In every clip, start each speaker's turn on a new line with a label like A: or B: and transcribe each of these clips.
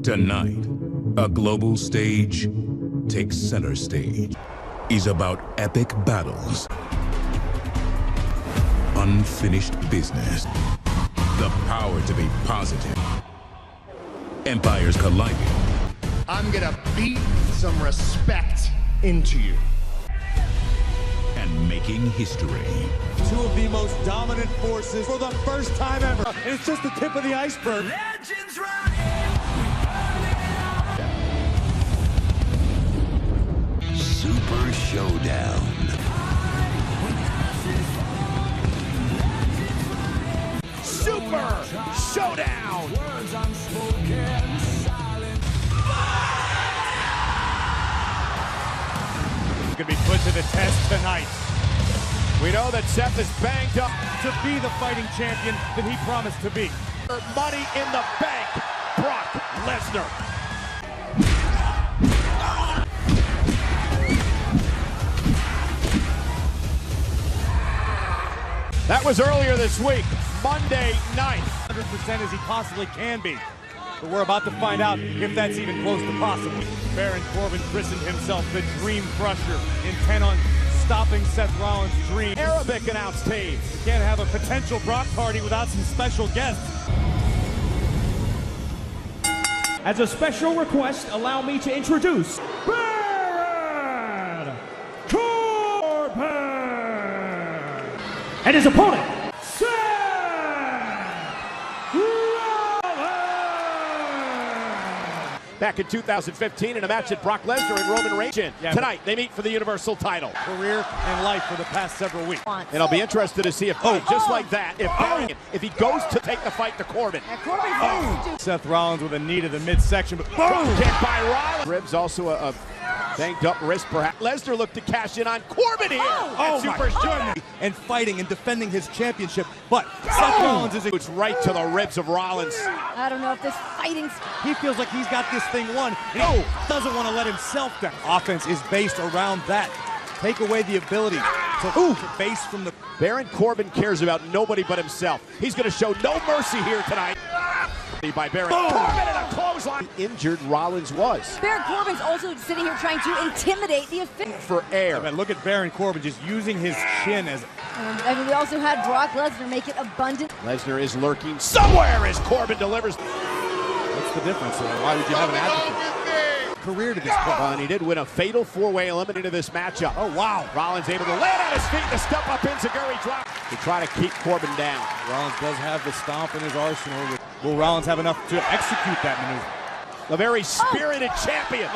A: Tonight, a global stage takes center stage. Is about epic battles, unfinished business, the power to be positive, empires colliding.
B: I'm gonna beat some respect into you.
A: And making history.
C: Two of the most dominant forces for the first time ever. And it's just the tip of the iceberg.
D: Legends
E: Super Showdown.
B: Super Showdown!
C: Gonna be put to the test tonight.
B: We know that Seth is banged up.
C: To be the fighting champion that he promised to be.
B: Money in the bank, Brock Lesnar. That was earlier this week, Monday night.
C: 100% as he possibly can be. But we're about to find out if that's even close to possible. Baron Corbin christened himself the Dream Crusher, intent on stopping Seth Rollins' dream.
B: Arabic announced team.
C: You can't have a potential Brock party without some special guests.
F: As a special request, allow me to introduce Baron Corbin and his opponent, Seth Rollins.
B: Back in 2015 in a match that Brock Lesnar and Roman Reigns in. Tonight, they meet for the Universal title.
C: Career and life for the past several weeks.
B: And I'll be interested to see if, just like that, if he goes to take the fight to Corbin.
C: Seth Rollins with a knee to the midsection, but
B: Kick by Rollins. Ribs also a banged up wrist, perhaps. Lesnar looked to cash in on Corbin here.
C: Oh my goodness. And fighting and defending his championship, but Seth Rollins is
B: It's right to the ribs of Rollins.
G: I don't know if this fighting's...
C: He feels like he's got this thing won, and he doesn't want to let himself down. Offense is based around that. Take away the ability to base from the...
B: Baron Corbin cares about nobody but himself. He's going to show no mercy here tonight. By Baron Corbin and a clothesline. Injured Rollins was.
G: Baron Corbin's also sitting here trying to intimidate the official.
B: For air.
C: But look at Baron Corbin just using his chin as...
G: I mean, we also had Brock Lesnar make it abundant.
B: Lesnar is lurking somewhere as Corbin delivers.
C: What's the difference? Why would you have an advocate? Career to this point.
B: And he did win a fatal four-way eliminator this matchup.
C: Oh, wow.
B: Rollins able to land on his feet to step up in Zaguri drop to try to keep Corbin down.
C: Rollins does have the stomp in his arsenal. Will Rollins have enough to execute that maneuver?
B: A very spirited champion.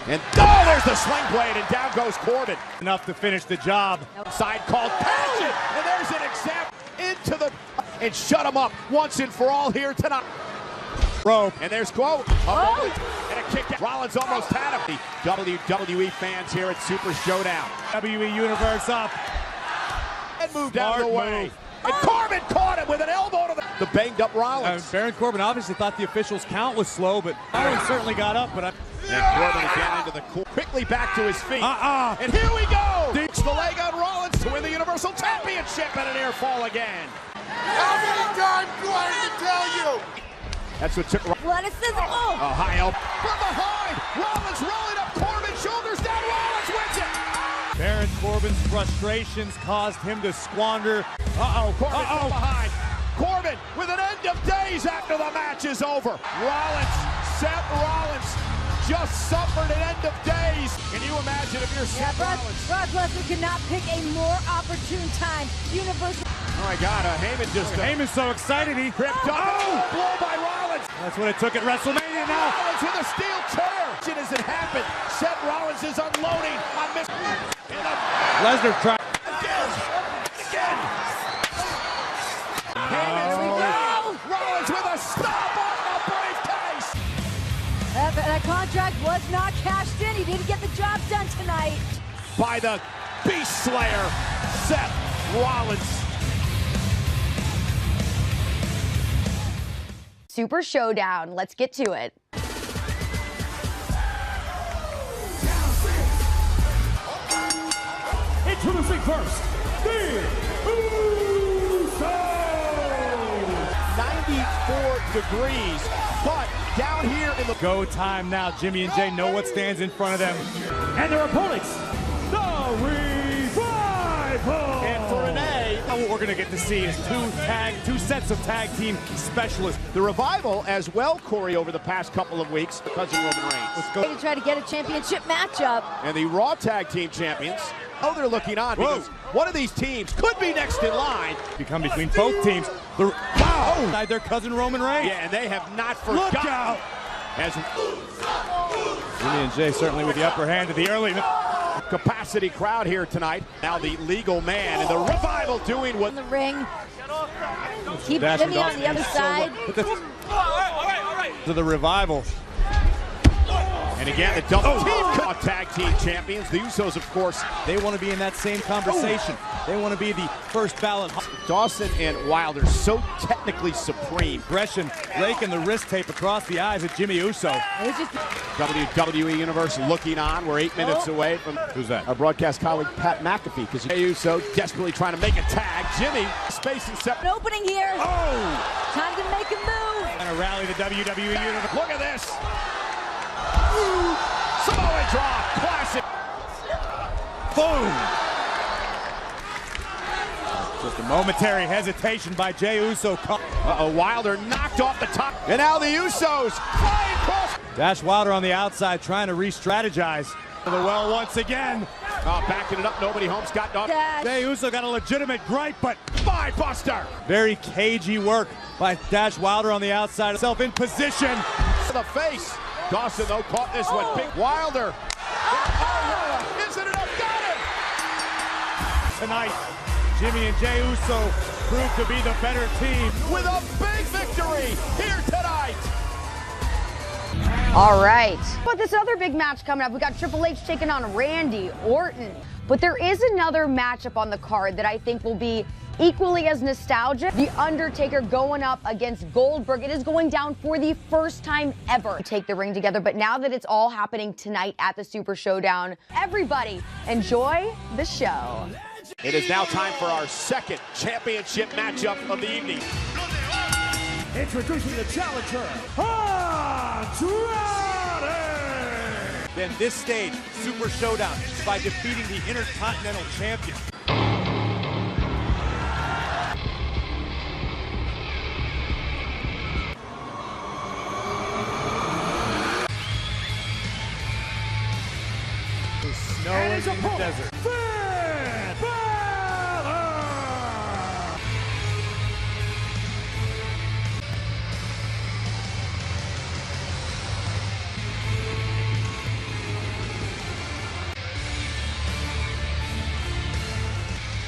B: And there's the sling blade, and down goes Corbin.
C: Enough to finish the job.
B: Side called passion, and there's an example into the and shut him up once and for all here tonight.
C: Rope.
B: And there's quote. And a kick. Rollins almost had him. The WWE fans here at Super Showdown.
C: WWE Universe up.
B: And moved out of the way. And Corbin caught him with an elbow to the banged up Rollins.
C: Baron Corbin obviously thought the official's count was slow, but Rollins certainly got up. But
B: and Corbin again into the corner. Quickly back to his feet. And here we go. Digs the leg on Rollins to win the Universal Championship and an air fall again.
D: How many times do I have to tell you?
B: That's what took
G: Athleticism.
B: a high elbow from behind. Rollins rolling up Corbin, shoulders down. Rollins wins it.
C: Baron Corbin's frustrations caused him to squander.
B: Corbin from behind. Corbin with an end of days after the match is over. Seth Rollins just suffered an end of days. Can you imagine if you're Seth Rollins?
G: Brock Lesnar could not pick a more opportune time. Universal.
B: Oh my God, Heyman just...
C: Heyman's so excited he
B: tripped up. Blow by Rollins.
C: That's what it took at WrestleMania now.
B: Rollins with a steel chair. As it happened, Seth Rollins is unloading on Miss...
C: Lesnar tried.
B: Again. Rollins with a stop on the briefcase.
G: That contract was not cashed in. He didn't get the job done tonight.
B: By the Beast Slayer, Seth Rollins.
H: Super Showdown. Let's get to it.
F: Introducing first, the Usos.
B: 94 degrees but down here in the
C: Go time now. Jimmy and Jay know what stands in front of them.
F: And their opponents, the Revival.
B: and for an A.
C: Now what we're going to get to see is two sets of tag team specialists.
B: The Revival as well, Corey, over the past couple of weeks because of Roman Reigns.
C: Let's go.
G: To try to get a championship matchup.
B: And the Raw Tag Team Champions, they're looking on because one of these teams could be next in line.
C: You come between both teams. Wow! Their cousin Roman Reigns.
B: Yeah, and they have not forgotten.
C: Look out!
B: As
C: Jimmy and Jay certainly with the upper hand at the early.
B: capacity crowd here tonight. Now the legal man and the Revival doing what
G: In the ring. Keep
C: Dashing
G: Jimmy on
C: Dawson
G: the other
C: is so
G: side.
C: To the Revival.
B: and again the double team tag team champions. The Usos, of course.
C: They want to be in that same conversation. They want to be the first ballot.
B: Dawson and Wilder so technically supreme.
C: Aggression, raking the wrist tape across the eyes of Jimmy Uso.
G: It's just
B: WWE Universe looking on. We're 8 minutes away from
C: Who's that?
B: our broadcast colleague Pat McAfee because Jey Uso desperately trying to make a tag. Jimmy space and set.
G: an opening here.
C: Oh!
G: Time to make a move.
C: And a rally the WWE Universe.
B: Look at this. Samoa drop. Classic.
C: Boom! Just a momentary hesitation by Jey Uso.
B: Wilder knocked off the top. And now the Usos flying across.
C: Dash Wilder on the outside trying to re-strategize. The well once again.
B: Backing it up. Nobody home. Scott Dawson.
G: Dash.
C: Jey Uso got a legitimate gripe, but
B: Spy Buster.
C: very cagey work by Dash Wilder on the outside. Himself in position.
B: To the face. Dawson, though, caught this one. Big Wilder. Isn't enough? Got him.
C: Tonight, Jimmy and Jey Uso proved to be the better team.
B: With a big victory here tonight.
H: All right. But this other big match coming up. We got Triple H taking on Randy Orton. But there is another matchup on the card that I think will be equally as nostalgic. The Undertaker going up against Goldberg. It is going down for the first time ever to take the ring together. But now that it's all happening tonight at the Super Showdown, everybody enjoy the show.
B: It is now time for our second championship matchup of the evening.
F: Introducing the challenger, Andrade.
C: Then this stage, Super Showdown, by defeating the Intercontinental Champion. Snowing in the desert.
F: Finn Balor.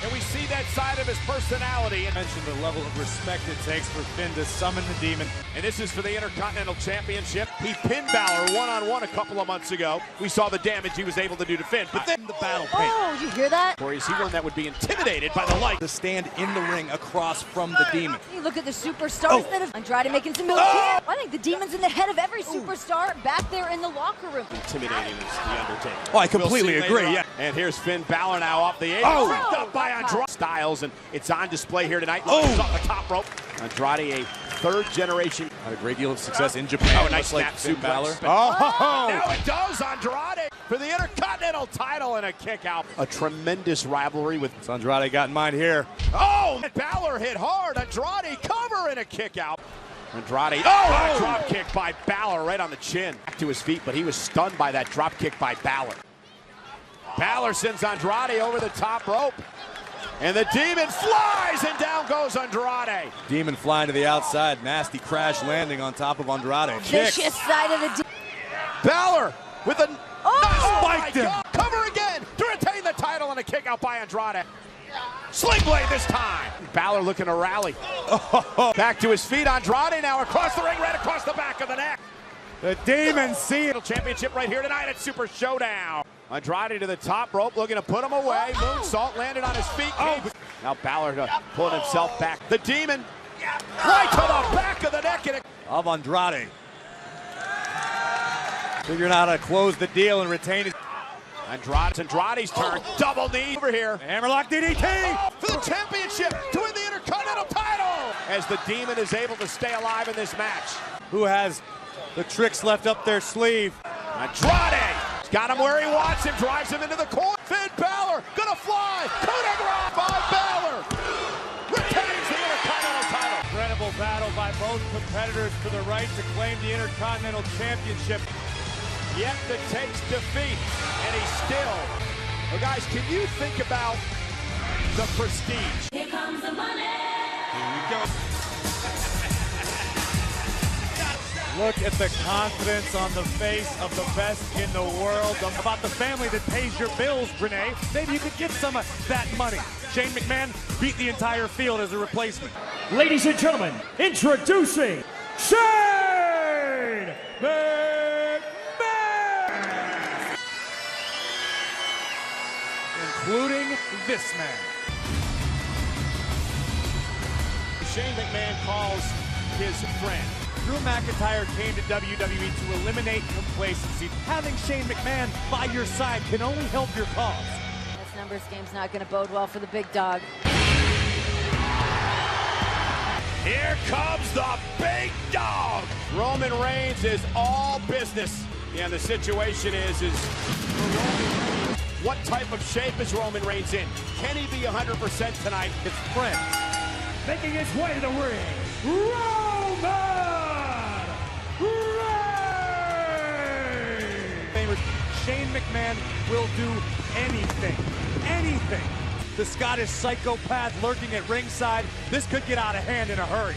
B: And we see that side of his personality. And
C: Mention the level of respect it takes for Finn to summon the demon.
B: this is for the Intercontinental Championship. He pinned Balor one-on-one a couple of months ago. We saw the damage he was able to do to Finn. But then
C: The battle paint.
G: Oh, did you hear that?
B: or is he one that would be intimidated by the light?
C: To stand in the ring across from the demon.
G: You look at the superstars that have Andrade making some moves here. I think the demon's in the head of every superstar back there in the locker room.
B: Intimidating is the Undertaker.
C: Oh, I completely
B: We'll see
C: agree,
B: later
C: yeah.
B: on. And here's Finn Balor now off the apron.
C: Oh!
B: Ripped up by Andrade. Styles, and it's on display here tonight.
C: Oh!
B: He's off the top rope. Andrade, a third generation.
C: Had a great deal of success in Japan.
B: Oh, nice
C: much
B: snap
C: like Finn
B: suplex.
C: Balor.
B: Now it does. Andrade for the Intercontinental title and a kick out. A tremendous rivalry with.
C: Andrade got in mind here.
B: Oh, Balor hit hard. Andrade cover and a kick out. Andrade. Oh, a drop kick by Balor right on the chin. Back to his feet, but he was stunned by that drop kick by Balor. Balor sends Andrade over the top rope. And the demon flies, and down goes Andrade.
C: Demon flying to the outside. Nasty crash landing on top of Andrade.
G: Vicious side of the demon.
B: Balor with a
C: Spiked him.
B: God. Cover again to retain the title and a kick out by Andrade. Sling blade this time. Balor looking to rally. Back to his feet. Andrade now across the ring, right across the back of the neck.
C: The demon seal.
B: Championship right here tonight at Super Showdown. Andrade to the top rope, looking to put him away. Moonsault landed on his feet. Now Balor pulling himself back. The demon right to the back of the neck. And
C: Of Andrade. Figuring out how to close the deal and retain it.
B: Andrade's turn. Double knee over here.
C: Hammerlock DDT.
B: For the championship to win the Intercontinental title. as the Demon is able to stay alive in this match.
C: Who has the tricks left up their sleeve?
B: Andrade! He's got him where he wants him, drives him into the corner. Finn Balor gonna fly! Coup de grace by Balor! Retains the Intercontinental title.
C: Incredible battle by both competitors for the right to claim the Intercontinental Championship.
B: Yet that takes defeat, and he's still. Well, guys, can you think about the prestige?
E: Here comes the money.
C: Here we go. Look at the confidence on the face of the best in the world. About the family that pays your bills, Renee. Maybe you could get some of that money. Shane McMahon beat the entire field as a replacement.
F: Ladies and gentlemen, introducing Shane McMahon!
C: Including this man.
B: Shane McMahon calls his friend.
C: Drew McIntyre came to WWE to eliminate complacency. Having Shane McMahon by your side can only help your cause.
G: This numbers game's not going to bode well for the big dog.
B: Here comes the big dog. Roman Reigns is all business. Yeah, the situation is what type of shape is Roman Reigns in? Can he be 100% tonight?
C: It's friends.
F: Making his way to the ring, Roman Reigns!
C: Shane McMahon will do anything. The Scottish psychopath lurking at ringside. This could get out of hand in a hurry.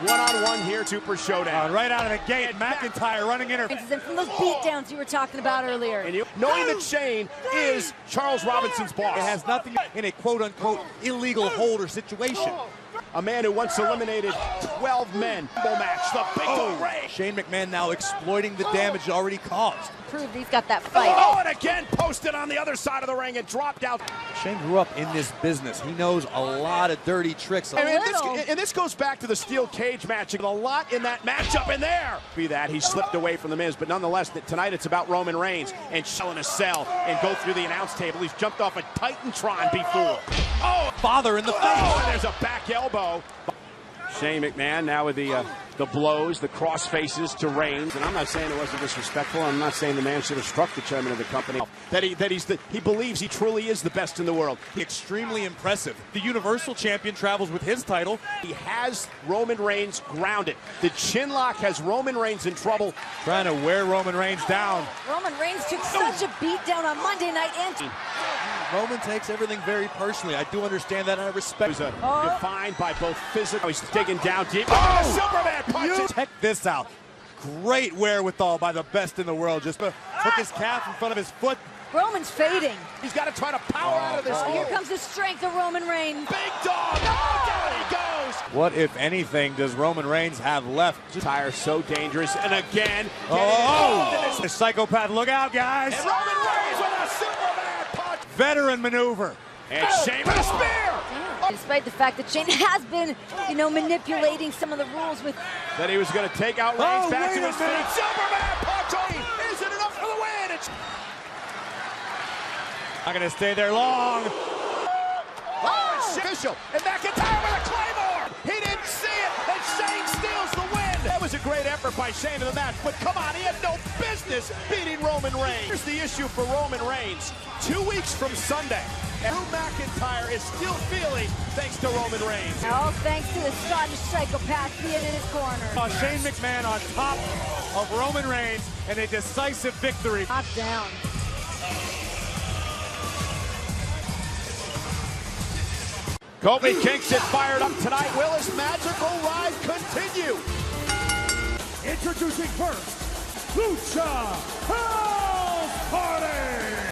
B: One-on-one here, Super Showdown.
C: Right out of the gate, McIntyre running in her.
G: And from those beatdowns you were talking about earlier.
B: And knowing that Shane is Charles Robinson's boss.
C: It has nothing in a quote-unquote illegal hold or situation.
B: A man who once eliminated 12 men. Full match, the big dog Reigns.
C: Shane McMahon now exploiting the damage already caused.
G: Proved he's got that fight.
B: Oh, and again posted on the other side of the ring and dropped out.
C: Shane grew up in this business. He knows a lot of dirty tricks.
B: And this goes back to the steel cage match. A lot in that matchup in there. Be that he slipped away from the Miz, but nonetheless, tonight it's about Roman Reigns and selling a cell and go through the announce table. He's jumped off a Titantron before. Oh,
C: father in the face.
B: Oh, and there's a back elbow. Shane McMahon now with the blows, the cross faces to Reigns. And I'm not saying it wasn't disrespectful. I'm not saying the man should have struck the chairman of the company. He believes he truly is the best in the world.
C: Extremely impressive. The Universal Champion travels with his title.
B: He has Roman Reigns grounded. The chin lock has Roman Reigns in trouble.
C: Trying to wear Roman Reigns down.
G: Roman Reigns took such a beat down on Monday night. And
C: Roman takes everything very personally. I do understand that, and I respect it.
B: Defined by both physical. He's digging down deep. Oh, Superman punches.
C: Check this out. Great wherewithal by the best in the world. Just took his calf in front of his foot.
G: Roman's fading.
B: He's got to try to power out of this.
G: Here comes the strength of Roman Reigns.
B: Big dog. Oh, down he goes.
C: What, if anything, does Roman Reigns have left?
B: Tire so dangerous. And again.
C: The psychopath. Look out, guys.
B: And Roman Reigns with a Superman punch.
C: Veteran maneuver.
B: And Shane with a spear.
G: Despite the fact that Shane has been, manipulating some of the rules with...
B: That he was going to take out Reigns back to his feet. Superman punch. Is it enough for the win? It's
C: not going to stay there long.
B: Oh, it's official. And McIntyre with a Claymore. He didn't see it. And Shane steals the win. That was a great effort by Shane in the match. But come on, he had no business beating Roman Reigns. Here's the issue for Roman Reigns. 2 weeks from Sunday. Drew McIntyre is still feeling thanks to Roman Reigns.
G: All thanks to the Scottish psychopath being in his corner.
C: Shane McMahon on top of Roman Reigns and a decisive victory.
G: Knocked down.
B: Kofi Kingston fired up tonight. Will his magical ride continue?
F: Introducing first, Lucha House Party!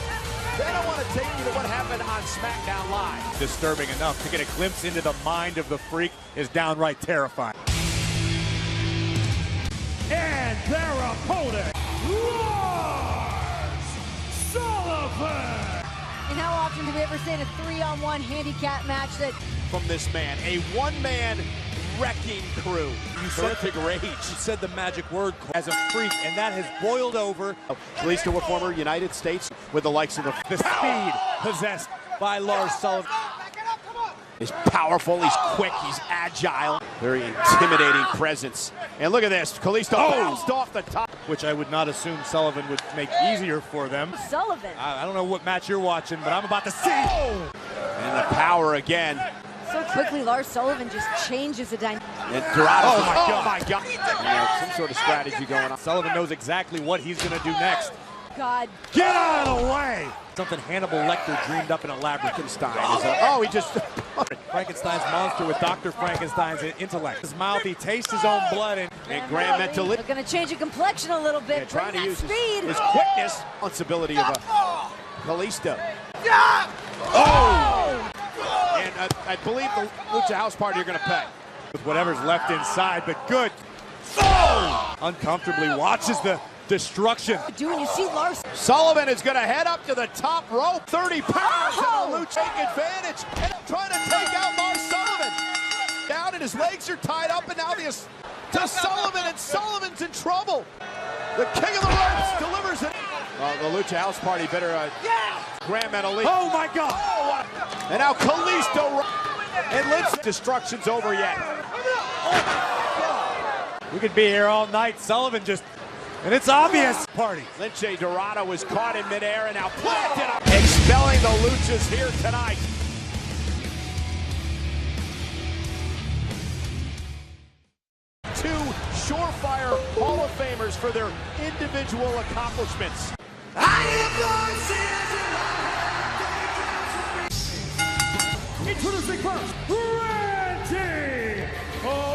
B: Then I want to take you to what happened on SmackDown Live.
C: Disturbing enough to get a glimpse into the mind of the Freak is downright terrifying.
F: And their opponent, Lars Sullivan!
G: And how often do we ever see in a 3-on-1 handicap match that...
B: From this man, a one-man wrecking crew. Terrific rage.
C: You said the magic word as a Freak, and that has boiled over.
B: At least to a former United States with the likes of the
C: speed possessed by Lars Sullivan.
B: He's powerful, he's quick, he's agile. Very intimidating presence. And look at this, Kalisto bounced off the top.
C: Which I would not assume Sullivan would make easier for them.
G: Sullivan.
C: I don't know what match you're watching, but I'm about to see.
B: And the power again.
G: So quickly, Lars Sullivan just changes the dynamic.
B: And Dorado, oh my God. You know, some sort of strategy going on.
C: Sullivan knows exactly what he's going to do next.
G: God.
C: Get out of the way! Something Hannibal Lecter dreamed up in a labyrinth.
B: Oh, he just...
C: Frankenstein's monster with Dr. Frankenstein's intellect. His mouth, he tastes his own blood.
B: And Graham meant to live.
G: They're going to change the complexion a little bit.
B: Yeah, trying to use
G: speed.
B: his quickness, responsibility of Kalisto. Oh! And I believe the Lucha House Party are going to pay.
C: With whatever's left inside, but good. Oh! Uncomfortably watches the destruction.
G: When you see Lars
B: Sullivan is going to head up to the top rope. 30 pounds and the Lucha take advantage. And trying to take out Lars Sullivan. Down and his legs are tied up and now to Sullivan, and Sullivan's in trouble. The king of the ropes delivers it. The Lucha House Party better Graham and Elite.
C: Oh my God!
B: Oh, and now Kalisto and Lynch. Destruction's over yet.
C: We could be here all night. Sullivan just, and it's obvious. Party.
B: Lince Dorado was caught in midair and now planted up, expelling the Luchas here tonight. Two surefire Hall of Famers for their individual accomplishments.
F: Introducing first, Randy Orton!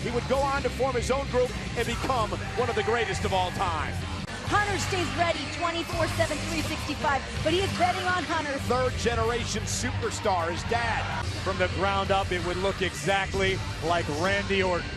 B: He would go on to form his own group and become one of the greatest of all time.
G: Hunter stays ready 24/7, 365, but he is betting on Hunter.
B: Third generation superstar, his dad.
C: From the ground up, it would look exactly like Randy Orton.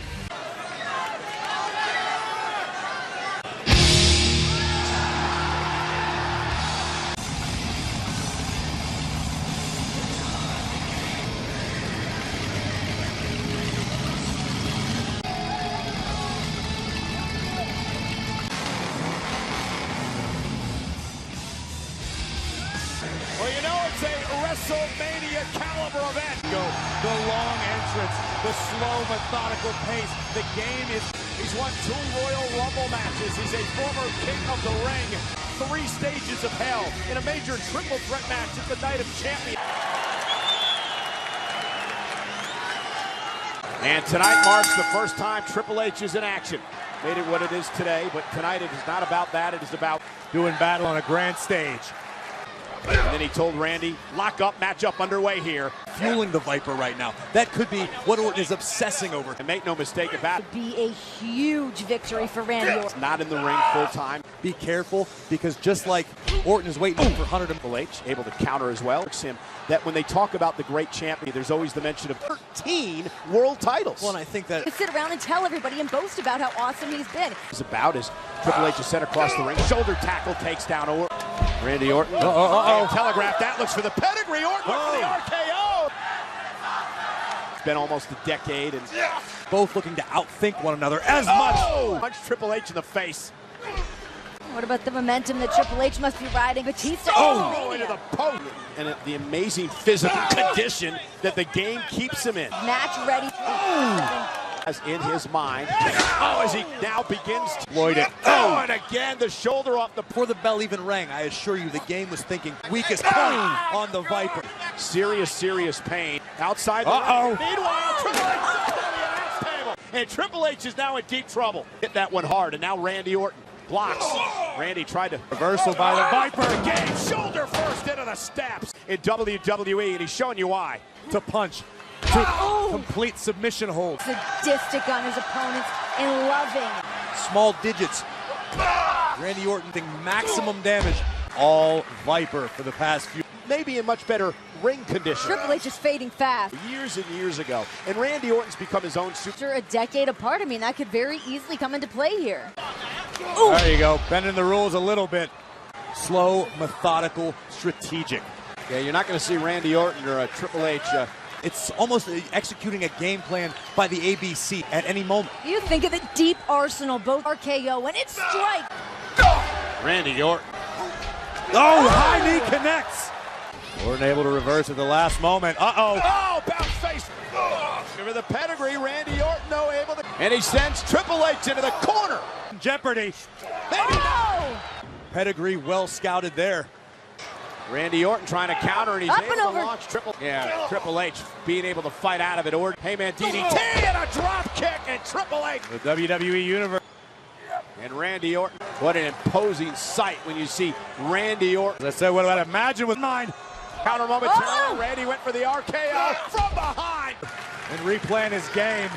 B: Well, you know it's a WrestleMania caliber event.
C: The long entrance, the slow, methodical pace. The game is...
B: He's won 2 Royal Rumble matches. He's a former king of the ring. 3 stages of hell in a major triple threat match at the Night of Champions. And tonight marks the first time Triple H is in action. Made it what it is today, but tonight it is not about that. It is about
C: doing battle on a grand stage.
B: And then he told Randy, lock up, matchup underway here.
C: Fueling the Viper right now. That could be what Orton is obsessing over.
B: And make no mistake about it.
G: Be a huge victory for Randy Orton.
B: Not in the ring full time.
C: Be careful, because just like Orton is waiting for Hunter to...
B: Triple H able to counter as well. Him that when they talk about the great champion, there's always the mention of 13 world titles.
C: Well, and I think that...
G: To sit around and tell everybody and boast about how awesome he's been.
B: It's about as Triple H is sent across the ring. Shoulder tackle takes down Orton. Randy Orton. Telegraph that. Looks for the pedigree. Orton for the RKO. It's been almost a decade, and
C: both looking to outthink one another as much.
B: Punch Triple H in the face.
G: What about the momentum that Triple H must be riding? Batista.
B: Into the post. And the amazing physical condition that the game keeps him in.
G: Match ready.
B: As in his mind. As he now begins to exploit it. And again, the shoulder off the...
C: Before the bell even rang, I assure you the game was thinking weakest point on the Viper.
B: Serious pain. Outside the ring. Meanwhile, Triple H is on the announce table. And Triple H is now in deep trouble. Hit that one hard, and now Randy Orton blocks. Randy tried to...
C: Reversal by the Viper.
B: Again, shoulder first into the steps in WWE, and he's showing you why.
C: To punch. To complete submission hold.
G: Sadistic on his opponents and loving.
C: Small digits. Randy Orton doing maximum damage. All Viper for the past few.
B: Maybe in much better ring condition.
G: Triple H is fading fast.
B: Years and years ago. And Randy Orton's become his own super.
G: After a decade apart, I mean, that could very easily come into play here.
C: There you go. Bending the rules a little bit. Slow, methodical, strategic.
B: Yeah, you're not going to see Randy Orton or Triple H.
C: It's almost executing a game plan by the ABC at any moment.
G: You think of the deep arsenal, both RKO, and it's strike.
B: Randy Orton.
C: Oh, high knee connects. Orton able to reverse at the last moment. Uh-oh.
B: Oh, bounce face. Over the pedigree, Randy Orton, though, able to. And he sends Triple H into the corner.
C: Jeopardy.
B: Maybe not.
C: Pedigree well scouted there.
B: Randy Orton trying to counter, and he's
G: Up
B: able
G: and
B: to
G: over.
B: launch Triple H being able to fight out of it. Orton, hey man, DDT and a drop kick, and Triple H.
C: The WWE Universe.
B: And Randy Orton, what an imposing sight when you see Randy Orton.
C: As I said, what I'd imagine with mine.
B: Counter momentarily,
G: Oh!
B: Randy went for the RKO from behind.
C: And replaying his game.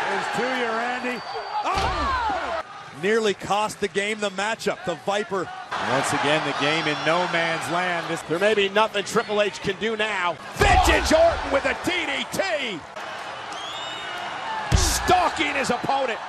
C: There's to you, Randy. Oh! Nearly cost the game the matchup. The Viper. Once again, the game in no man's land.
B: There may be nothing Triple H can do now. Vintage Orton with a DDT. Stalking his opponent.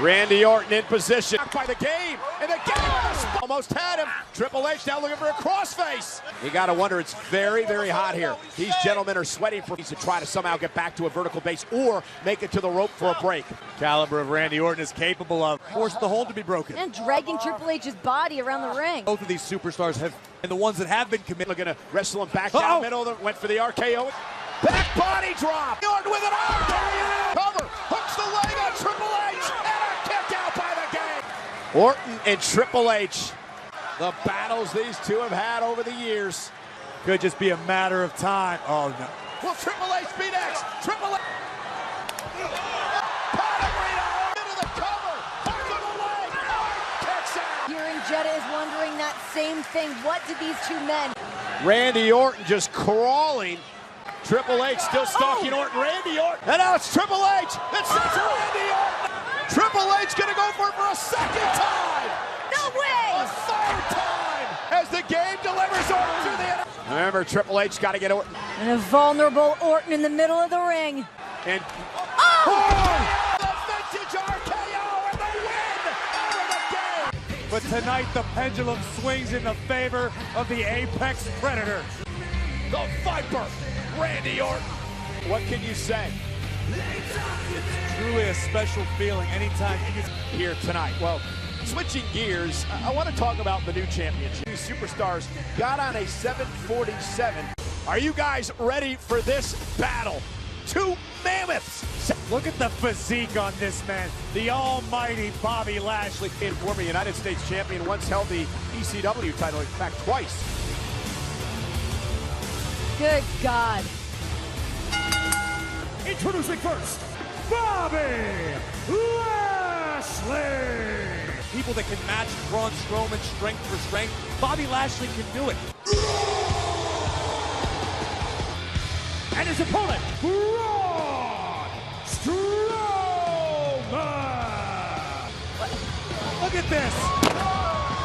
B: Randy Orton in position. By the game, and the game almost had him. Triple H now looking for a crossface. You got to wonder, it's very, very hot here. These gentlemen are sweating for to try to somehow get back to a vertical base or make it to the rope for a break.
C: Caliber of Randy Orton is capable of. Force the hold to be broken.
G: And dragging Triple H's body around the ring.
C: Both of these superstars have, and the ones that have been committed.
B: Looking to wrestle him back down middle. Went for the RKO. Back body drop. Orton with an RKO. Cover. Hooks the leg on Triple H. And a kick out by the game. Orton and Triple H. The battles these two have had over the years.
C: Could just be a matter of time. Oh, no.
B: Will Triple H be next? Triple H. Into the cover. Hook to the leg. Kicks out.
G: Here in Jeddah is wondering that same thing. What did these two men?
B: Randy Orton just crawling. Triple H still stalking Orton. Randy Orton. And now it's Triple H. It's Randy Orton. Triple H going to go for it for a second time.
G: No way!
B: A third time. As the game delivers Orton to the end. Remember, Triple H got to get Orton.
G: And a vulnerable Orton in the middle of the ring.
B: And the vintage RKO and the win over the game.
C: But tonight the pendulum swings in the favor of the Apex Predator.
B: The Viper, Randy Orton. What can you say?
C: It's truly a special feeling anytime you get
B: Here tonight. Well, switching gears, I want to talk about the new championship. These superstars got on a 747. Are you guys ready for this battle? Two mammoths.
C: Look at the physique on this man, the almighty Bobby Lashley.
B: And former United States champion, once held the ECW title, in fact, twice.
G: Good God.
F: Introducing first, Bobby Lashley.
C: People that can match Braun Strowman strength for strength, Bobby Lashley can do it.
F: And his opponent, Braun Strowman.
C: Look at this.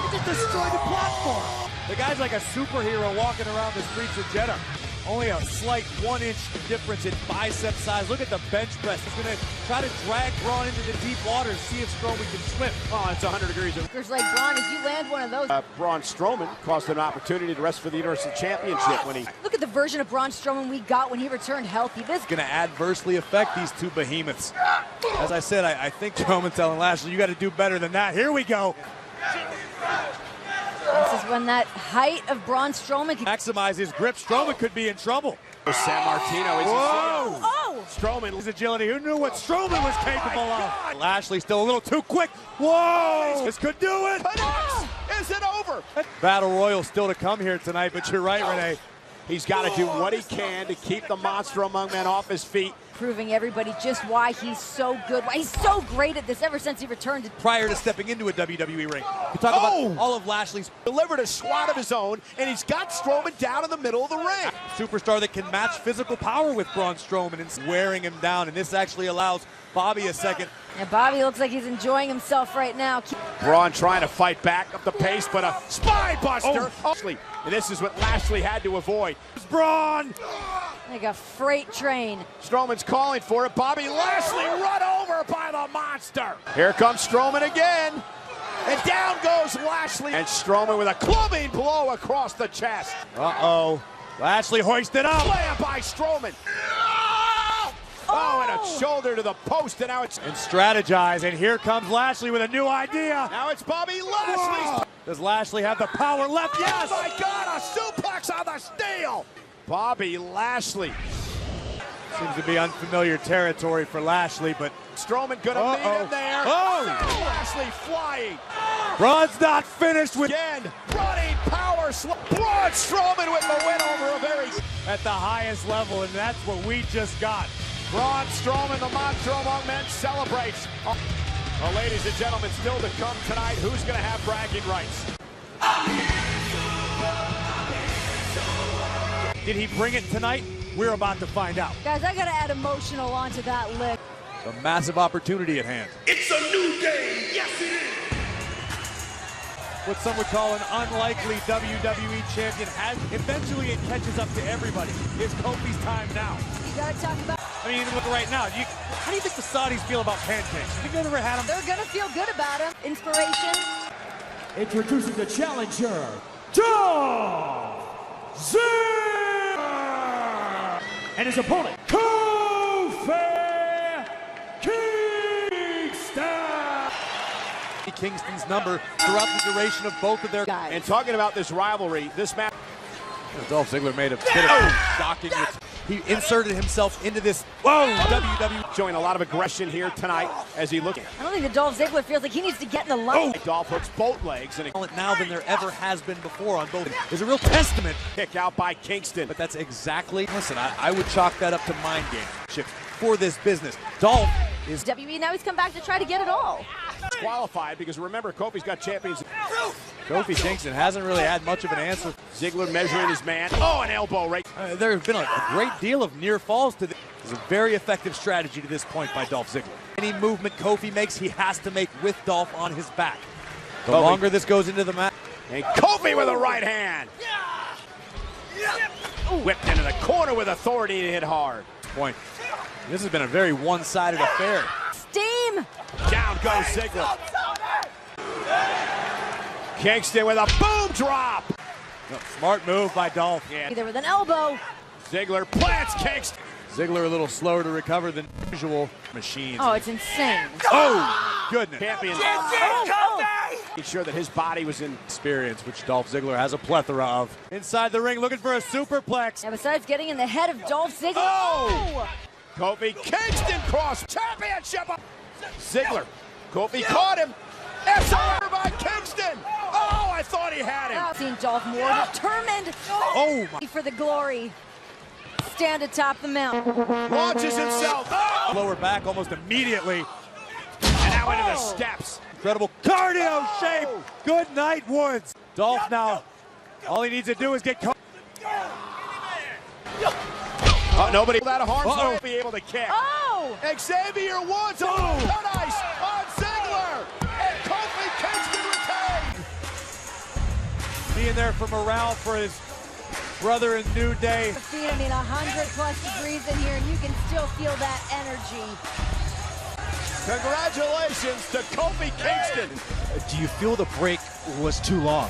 C: He just destroyed the platform. The guy's like a superhero walking around the streets of Jeddah. Only a slight 1-inch difference in bicep size. Look at the bench press. He's going to try to drag Braun into the deep waters, see if Strowman can swim.
B: Oh, it's 100 degrees.
G: Workers like Braun, if you land one of those.
B: Braun Strowman cost an opportunity to wrestle for the Universal Championship when he...
G: Look at the version of Braun Strowman we got when he returned healthy. This
C: Going to adversely affect these two behemoths. As I said, I think Strowman telling Lashley, you got to do better than that. Here we go.
G: This is when that height of Braun Strowman can
C: Maximize his grip. Strowman could be in trouble.
B: San Martino is
C: Whoa!
G: Oh!
B: Strowman.
C: His agility. Who knew what Strowman was capable of? Lashley still a little too quick. Whoa! This could do it.
B: Is it over?
C: Battle Royal still to come here tonight, but you're right, Renee.
B: He's got to do what he can to keep the monster among men off his feet.
G: proving everybody just why he's so good, why he's so great at this ever since he returned.
C: Prior to stepping into a WWE ring. We talk about all of Lashley's
B: Delivered a swat of his own, and he's got Strowman down in the middle of the ring.
C: superstar that can match physical power with Braun Strowman and wearing him down, and this actually allows Bobby a second.
G: And Bobby looks like he's enjoying himself right now.
B: Braun trying to fight back up the pace, but a spine buster. And this is what Lashley had to avoid.
C: Braun!
G: Like a freight train.
B: Strowman's calling for it. Bobby Lashley run over by the monster. Here comes Strowman again. And down goes Lashley. And Strowman with a clubbing blow across the chest.
C: Uh-oh. Lashley hoisted up.
B: Slam by Strowman. Oh, and a shoulder to the post, and now it's...
C: And strategize, and here comes Lashley with a new idea.
B: Now it's Bobby Lashley.
C: Does Lashley have the power left? Yes!
B: Oh my God, a suplex on the steel! Bobby Lashley.
C: Seems to be unfamiliar territory for Lashley, but
B: Strowman gonna meet him there.
C: Oh!
B: Lashley flying.
C: Braun's not finished with
B: Again, running power slam. Braun Strowman with the win over a very...
C: at the highest level, and that's what we just got.
B: Braun Strowman, the mantra among men, celebrates. Well, ladies and gentlemen, still to come tonight, who's going to have bragging rights?
C: Did he bring it tonight? We're about to find out.
G: Guys, I gotta add emotional onto that list.
C: A massive opportunity at hand.
D: It's a new day. Yes, it is.
C: What some would call an unlikely WWE champion has eventually it catches up to everybody. It's Kofi's time now.
G: You gotta talk about...
C: I mean, even look right now. How do you think the Saudis feel about pancakes? You think they've ever had them?
G: They're gonna feel good about him. Inspiration.
F: Introducing the challenger, Dolph Ziggler, and his opponent, Kofi Kingston.
C: Kingston's number throughout the duration of both of their guys.
B: And talking about this rivalry, this match...
C: Dolph Ziggler made a bit of shocking... He inserted himself into this WWE.
B: Showing a lot of aggression here tonight as he looks...
G: I don't think that Dolph Ziggler feels like he needs to get in the line.
B: Dolph hooks both legs and
C: Now than there ever has been before on both. Is a real testament.
B: kick out by Kingston.
C: But that's exactly... Listen, I would chalk that up to mind games for this business. Dolph is...
G: WWE, now he's come back to try to get it all.
B: Qualified because remember, Kofi's got champions.
C: Kofi Kingston hasn't really had much of an answer.
B: Ziggler measuring his man. Oh, an elbow right.
C: There have been a great deal of near falls to this. It's a very effective strategy to this point by Dolph Ziggler. Any movement Kofi makes, he has to make with Dolph on his back. The longer this goes into the match.
B: And Kofi with a right hand. Whipped into the corner with authority to hit hard.
C: Point. This has been a very one-sided affair.
G: Steam!
B: Down goes Ziggler. Kingston with a boom drop.
C: Smart move by Dolph.
B: Yeah.
G: Either with an elbow.
B: Ziggler plants Kingston.
C: Ziggler a little slower to recover than usual. Machines.
G: Oh, it's insane.
C: Oh, goodness.
B: Champion. Make sure that his body was in
C: Experience, which Dolph Ziggler has a plethora of. Inside the ring, looking for a superplex.
G: Yeah, besides getting in the head of Dolph Ziggler.
B: Oh! Kofi Kingston cross championship. Ziggler. Kofi caught him. SR by Kingston. Oh, I thought he had him.
G: I've seen Dolph more determined.
C: Oh, my.
G: For the glory. Stand atop the mountain.
B: Launches himself. Oh!
C: Lower back almost immediately.
B: And now into the steps.
C: Incredible cardio shape. Good night, Woods. Dolph now, all he needs to do is get caught.
B: Nobody that harm won't be able to kick.
G: Oh!
B: Xavier Woods on Paradise on Ziggler. And Kofi Kingston retained.
C: Being there for morale for his brother in New Day.
G: I mean, 100+ degrees in here, and you can still feel that energy.
B: Congratulations to Kofi Kingston.
E: Do you feel the break was too long?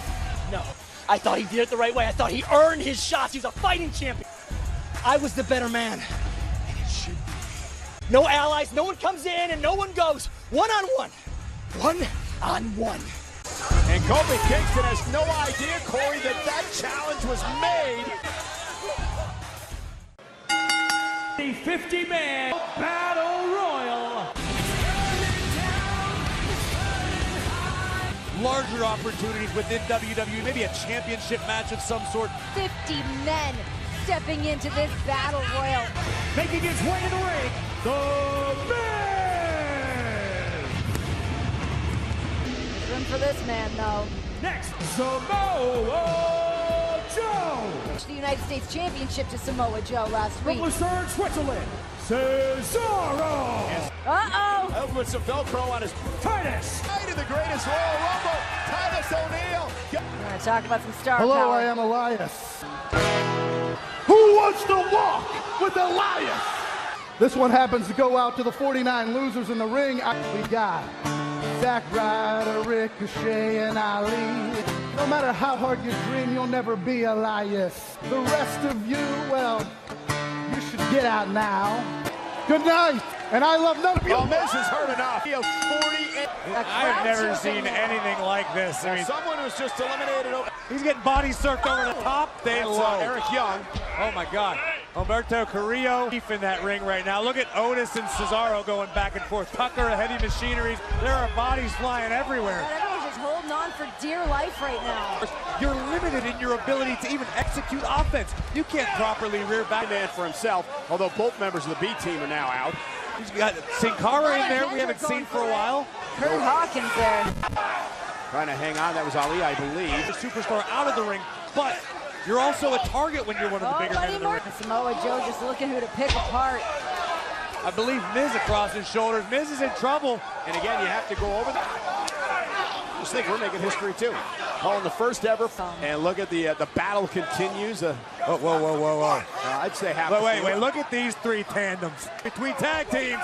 I: No. I thought he did it the right way. I thought he earned his shots. He was a fighting champion. I was the better man. And it should be. No allies, no one comes in and no one goes. One-on-one. One-on-one.
B: And Kofi Kingston has no idea, Corey, that challenge was made.
F: The 50-man Battle Royal.
C: Larger opportunities within WWE, maybe a championship match of some sort.
G: 50 men stepping into this Battle Royal.
F: Making his way to the ring, the Miz.
G: Room for this man, though.
F: Next, Samoa Joe.
G: The United States Championship to Samoa Joe last
F: From
G: week.
F: Lucerne, Switzerland, Cesaro.
G: Uh-oh.
B: That with some Velcro on his
F: Titus.
B: night in the greatest Royal Rumble. Titus O'Neil.
G: We're going to talk about some star
D: Hello,
G: power.
D: I am Elias. Who wants to walk with Elias? This one happens to go out to the 49 losers in the ring. We got Zack Ryder, Ricochet, and Ali. No matter how hard you dream, you'll never be Elias. The rest of you, well, you should get out now. Good night. And I love none of you.
B: Oh, Miz is hurt enough. He has 48.
C: I have never seen anything like this. I mean,
B: Someone was just eliminated.
C: he's getting body surfed over the top. They
B: That's
C: low.
B: Eric Young.
C: Oh my God. Humberto Carrillo deep in that ring right now. Look at Otis and Cesaro going back and forth. Tucker, heavy machineries. There are bodies flying everywhere.
G: Everyone's just holding on for dear life right now.
C: You're limited in your ability to even execute offense. You can't properly rear back.
B: Man for himself, although both members of the B team are now out.
C: He's got Sin Cara in there we haven't seen for a while.
G: Kurt Hawkins there.
B: Trying to hang on. That was Ali, I believe.
C: The superstar out of the ring, but you're also a target when you're one of the bigger men in the ring.
G: Samoa Joe just looking who to pick apart.
C: I believe Miz across his shoulders. Miz is in trouble.
B: And again, you have to go over the... Just think we're making history too. Calling the first ever. And look at the battle continues.
C: Whoa.
B: I'd say half.
C: Wait. Look at these three tandems between tag teams.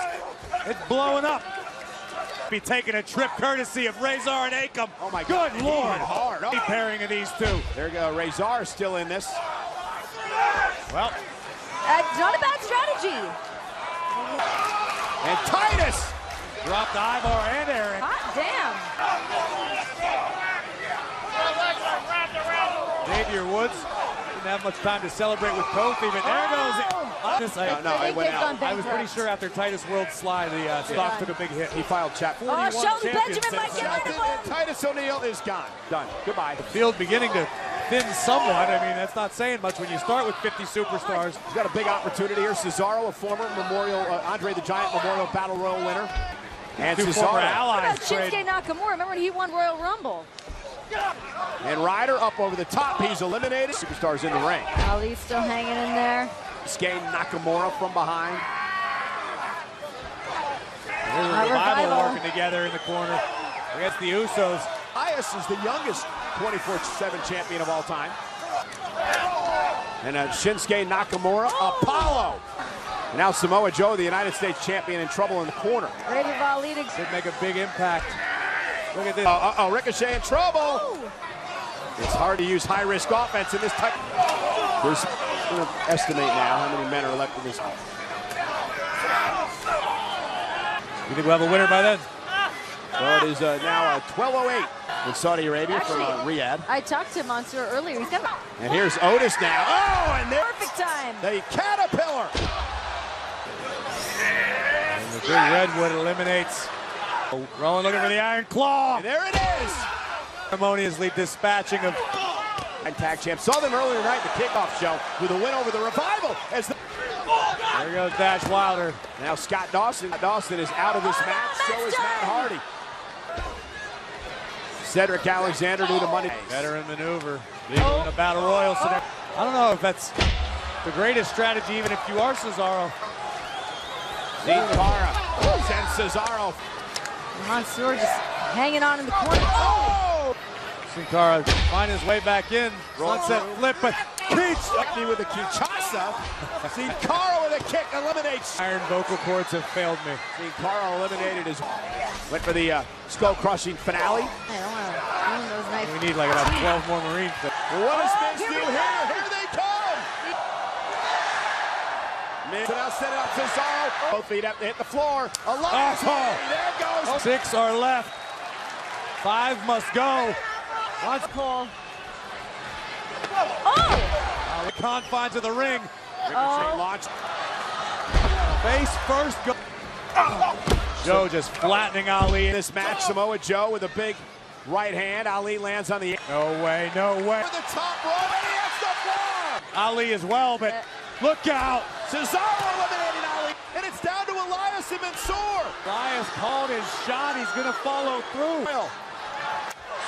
C: It's blowing up. Be taking a trip courtesy of Razor and Akam.
B: Oh my God.
C: Good Lord.
B: Hard. Oh.
C: Pairing of these two.
B: There you go. Razor still in this.
C: Well,
G: not a bad strategy.
B: And Titus.
C: dropped Ivar and Aaron.
G: Hot damn.
C: Xavier Woods didn't have much time to celebrate with Kofi, but there goes it.
B: No, it went out.
C: I was pretty sure after Titus World slide, the stock took a big hit.
B: He filed chapter
C: 41
G: Shelton
C: champion
G: Benjamin might get rid of him.
B: Titus O'Neil is gone. Done. Goodbye.
C: The field beginning to thin somewhat. I mean, that's not saying much when you start with 50 superstars.
B: He's got a big opportunity here. Cesaro, a former Andre the Giant Memorial Battle Royal winner. And
C: Two
B: Cesaro.
C: former allies.
G: Shinsuke Nakamura. Remember when he won Royal Rumble?
B: And Ryder up over the top. He's eliminated. Superstars in the ring.
G: Ali's still hanging in there.
B: Shinsuke Nakamura from behind.
C: Here's a Revival working together in the corner against the Usos.
B: Elias is the youngest 24/7 champion of all time. And Shinsuke Nakamura, Apollo. And now Samoa Joe, the United States champion, in trouble in the corner.
G: Ready for Ali to
C: Should make a big impact. Look at this.
B: Ricochet in trouble. It's hard to use high-risk offense in this type. We're going to estimate now how many men are left in this.
C: You think we'll have a winner by then?
B: Well, it is now 12:08 in Saudi Arabia from Riyadh.
G: I talked to Mansoor earlier. He's got
B: And here's Otis now. Oh, and there's
G: perfect time.
B: the Caterpillar.
C: And the big Redwood eliminates. Rowan looking for the Iron Claw.
B: And there it is.
C: Harmoniously dispatching of
B: Tag champ. Saw them earlier tonight at the kickoff show with a win over the Revival.
C: There goes Dash Wilder.
B: Now Scott Dawson. Dawson is out of this match. So is Matt Hardy. Cedric Alexander due to money.
C: Veteran maneuver. Legal in a battle royal. So I don't know if that's the greatest strategy, even if you are Cesaro.
B: Sin Cara sends Cesaro.
G: Mansoor just hanging on in the corner. Oh!
C: Sin Cara finding his way back in. Sunset flip, but Peach
B: with the Kinshasa. Sin Cara with a kick eliminates.
C: Iron vocal cords have failed me.
B: Sin Cara eliminated his. Went for the skull-crushing finale.
G: I don't want to ruin those nice.
C: We need like about 12 more Marines.
B: Well, what does Miz do here? Here they come! Miz now set it up Cesaro. Both feet have to hit the floor. Elias, there goes.
C: 6 are left. 5 must go. Once
G: Cole. Oh!
C: the confines of the ring.
B: Ricochet launched.
C: Face first. Go. Joe just flattening Ali.
B: This match, Samoa Joe with a big right hand. Ali lands on the.
C: No way, no way.
B: For the top rope, and he has the floor.
C: Ali as well, but look out.
B: Cesaro eliminating Ali, and it's down to Elias and Mansoor.
C: Elias called his shot. He's going to follow through.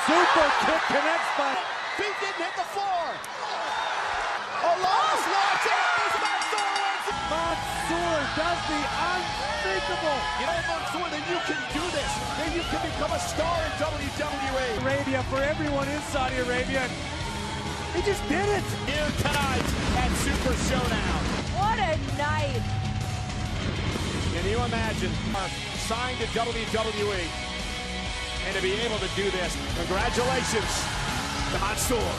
C: Super kick connects, but
B: feet didn't hit the floor. Elias launches. Mansoor wins.
C: Mansoor does the unthinkable.
B: You know, Mansoor, that you can do this. That you can become a star in WWE.
C: Arabia for everyone in Saudi Arabia. He just did it.
B: Here tonight at Super Showdown.
G: What a night.
B: Can you imagine? Signed to WWE. And to be able to do this, congratulations to Mansoor.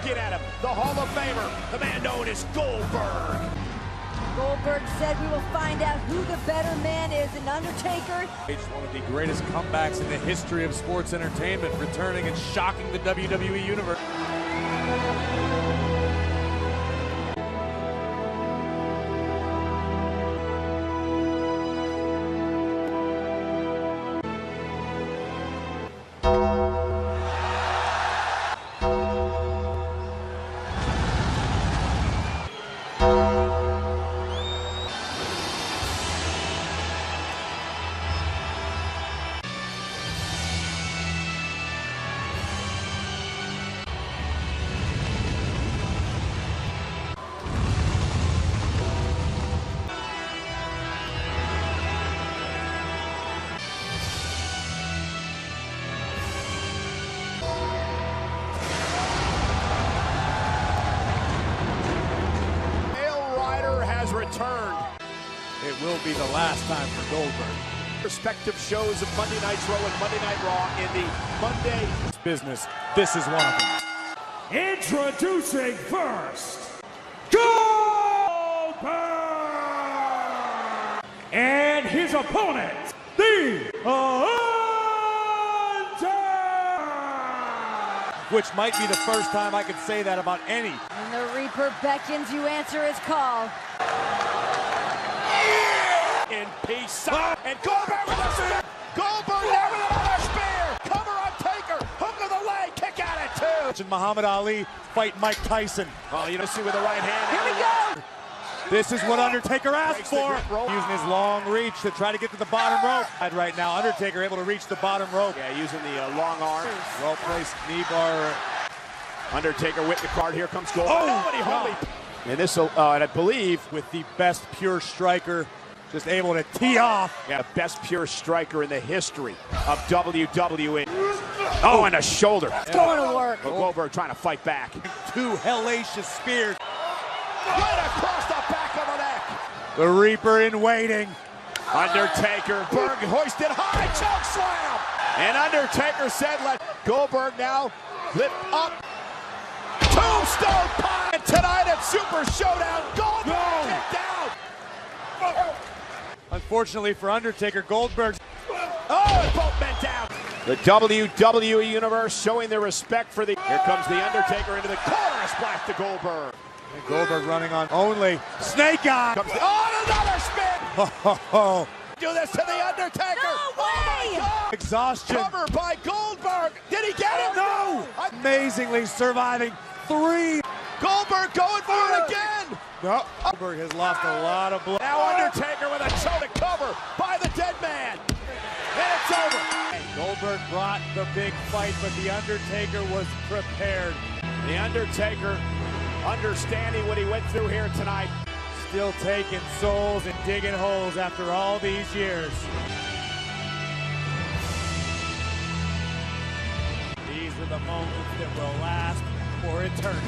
B: looking at him, the Hall of Famer, the man known as Goldberg.
G: Goldberg said we will find out who the better man is, and Undertaker.
C: It's one of the greatest comebacks in the history of sports entertainment, returning and shocking the WWE Universe.
B: Returned.
C: It will be the last time for Goldberg.
B: Respective shows of Monday Nitro and Monday Night Raw in the Monday
C: business. This is one of them.
F: Introducing first, Goldberg! And his opponent, The Undertaker!
C: Which might be the first time I could say that about any.
G: When the Reaper beckons, you answer his call.
B: In peace. And Goldberg with a spear. Goldberg there with another spear. Cover on Taker. Hook of the leg. Kick out at two.
C: Muhammad Ali fight Mike Tyson.
B: Oh, you know, see with the right hand.
G: Here we go.
C: This is what Undertaker asked for. Using his long reach to try to get to the bottom rope. Right now, Undertaker able to reach the bottom rope.
B: Yeah, using the long arm.
C: Well-placed knee bar.
B: Undertaker with the card. Here comes Goldberg.
C: Oh,
B: and this will, and I believe,
C: with the best pure striker, just able to tee off.
B: Yeah, best pure striker in the history of WWE. Oh, and a shoulder.
G: It's going to work.
B: But Goldberg trying to fight back.
C: Two hellacious spears.
B: Right across the back of the neck.
C: The Reaper in waiting.
B: Undertaker, Berg hoisted high, choke slam. And Undertaker said, let Goldberg now lift up. Tombstone pile. And tonight at Super Showdown, Goldberg kicked out.
C: Unfortunately for Undertaker, Goldberg.
B: Oh, and both men down. The WWE Universe showing their respect for the. Here comes the Undertaker into the corner, splash to Goldberg.
C: And Goldberg running on only. Snake Eye.
B: Comes another spin.
C: Oh.
B: Do this to the Undertaker.
G: No way.
B: Oh,
C: Exhaustion.
B: cover by Goldberg. Did he get him?
C: No. Amazingly surviving 3.
B: Goldberg going for it again.
C: No. Goldberg has lost a lot of blood.
B: Now Undertaker with a toe to cover by the dead man. And it's over.
C: Goldberg brought the big fight, but the Undertaker was prepared.
B: The Undertaker understanding what he went through here tonight.
C: Still taking souls and digging holes after all these years. These are the moments that will last for eternity.